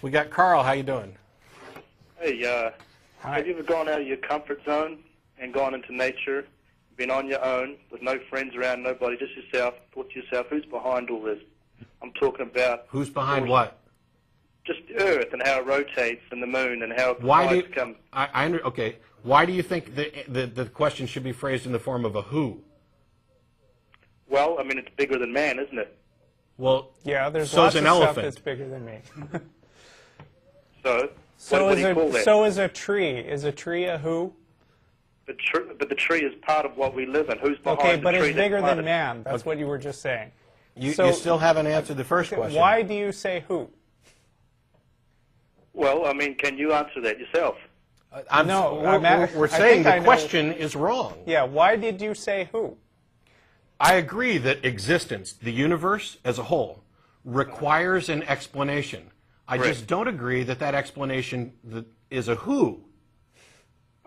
We got Carl. How you doing? Hey, have you ever gone out of your comfort zone and gone into nature, been on your own with no friends around, nobody, just yourself, thought to yourself, who's behind all this? I'm talking about... Who's behind what? Just Earth and how it rotates and the moon and how Why come... Okay. Why do you think the question should be phrased in the form of a who? Well, I mean, it's bigger than man, isn't it? Well, yeah, there's so's lots an of elephant. stuff that's bigger than me. What do you call that? So is a tree. Is a tree a who? But the tree is part of what we live in. Who's behind Okay, the but tree? it's bigger than man. That's what you were just saying. You still haven't answered the first question. Why do you say who? Well, I mean, can you answer that yourself? We're saying the question is wrong. Yeah, why did you say who? I agree that existence, the universe as a whole, requires an explanation. I just don't agree that that explanation is a who.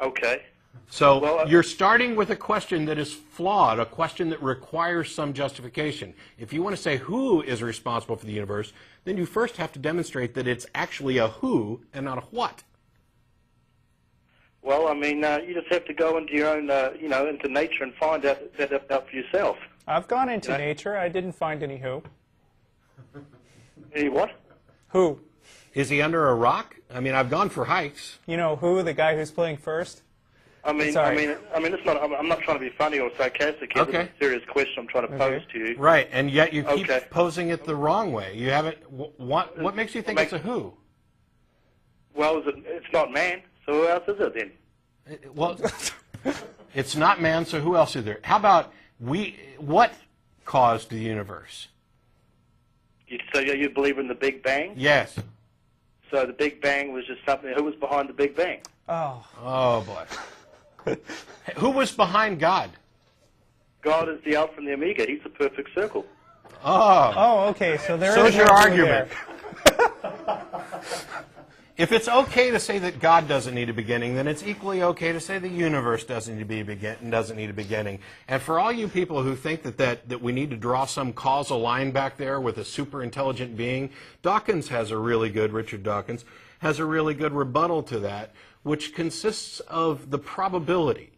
Okay. So you're starting with a question that is flawed, a question that requires some justification. If you want to say who is responsible for the universe, then you first have to demonstrate that it's actually a who and not a what. Well, I mean, you just have to go into your own, into nature and find out for yourself. I've gone into nature. I didn't find any who. Any what? Who? Is he under a rock? I mean, I've gone for hikes. You know who, the guy who's playing first? I mean, it's not. I'm not trying to be funny or sarcastic here. Okay. This is a serious question I'm trying to pose to you. Right, and yet you keep posing it the wrong way. You haven't. What makes you think it's a who? Well, it's not man. So who else is it then? Well, it's not man. So who else is there? How about what caused the universe? So you believe in the Big Bang? Yes. So the Big Bang was just something. Who was behind the Big Bang? Oh boy. Who was behind God? God is the Alpha and the Omega. He's the perfect circle. Oh, okay. So So's your argument. If it's okay to say that God doesn't need a beginning, then it's equally okay to say the universe doesn't need a beginning. And for all you people who think that we need to draw some causal line back there with a super intelligent being, Richard Dawkins has a really good rebuttal to that, which consists of the probability.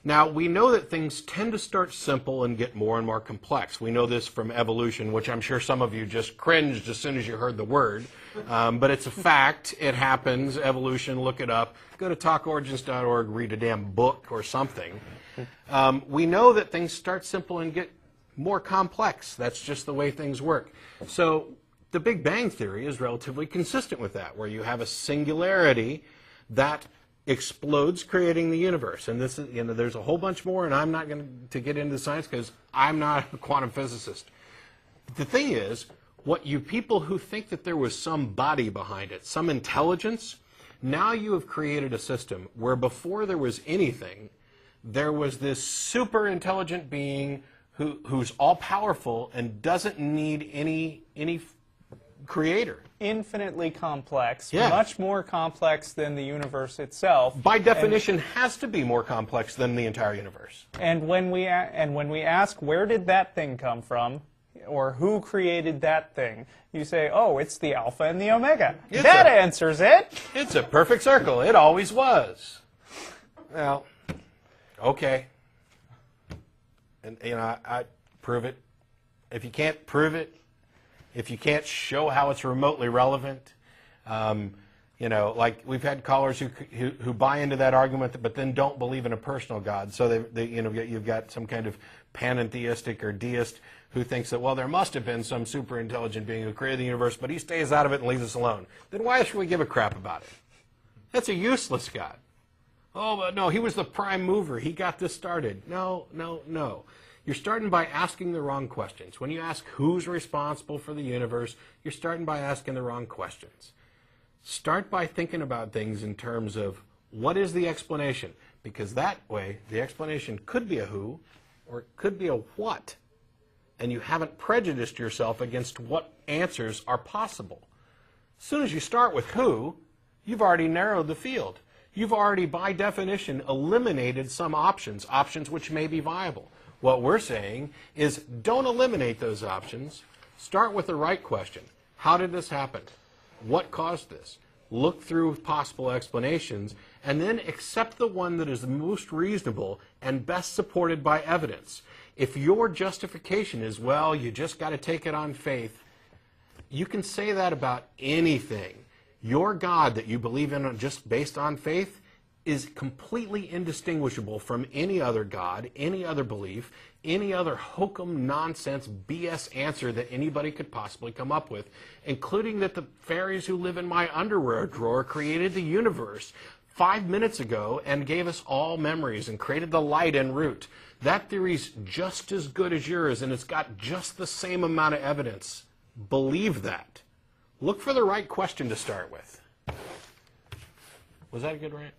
Now, we know that things tend to start simple and get more and more complex. We know this from evolution, which I'm sure some of you just cringed as soon as you heard the word. But it's a fact. It happens. Evolution, look it up. Go to talkorigins.org, read a damn book or something. We know that things start simple and get more complex. That's just the way things work. So the Big Bang Theory is relatively consistent with that, where you have a singularity that explodes, creating the universe. And this is, there's a whole bunch more, and I'm not going to get into the science because I'm not a quantum physicist. The thing is, what you people who think that there was some body behind it, some intelligence, now you have created a system where before there was anything, there was this super intelligent being who's all powerful and doesn't need any creator. Infinitely complex, much more complex than the universe itself. By definition, has to be more complex than the entire universe. And when we ask where did that thing come from, or who created that thing, you say, oh, it's the Alpha and the Omega. That answers it. It's a perfect circle. It always was. Well, okay. And I prove it. If you can't prove it, if you can't show how it's remotely relevant, like we've had callers who buy into that argument, but then don't believe in a personal God. So you've got some kind of panentheistic or deist who thinks that, well, there must have been some super intelligent being who created the universe, but he stays out of it and leaves us alone. Then why should we give a crap about it? That's a useless God. Oh, but no, he was the prime mover. He got this started. No. You're starting by asking the wrong questions. When you ask who's responsible for the universe, you're starting by asking the wrong questions. Start by thinking about things in terms of what is the explanation, because that way the explanation could be a who or it could be a what, and you haven't prejudiced yourself against what answers are possible. As soon as you start with who, you've already narrowed the field. You've already, by definition, eliminated some options which may be viable. What we're saying is don't eliminate those options. Start with the right question. How did this happen? What caused this? Look through possible explanations, and then accept the one that is the most reasonable and best supported by evidence. If your justification is, well, you just got to take it on faith, you can say that about anything. Your God that you believe in just based on faith is completely indistinguishable from any other God, any other belief, any other hokum nonsense BS answer that anybody could possibly come up with, including that the fairies who live in my underwear drawer created the universe 5 minutes ago and gave us all memories and created the light en route. That theory's just as good as yours, and it's got just the same amount of evidence. Believe that. Look for the right question to start with. Was that a good rant?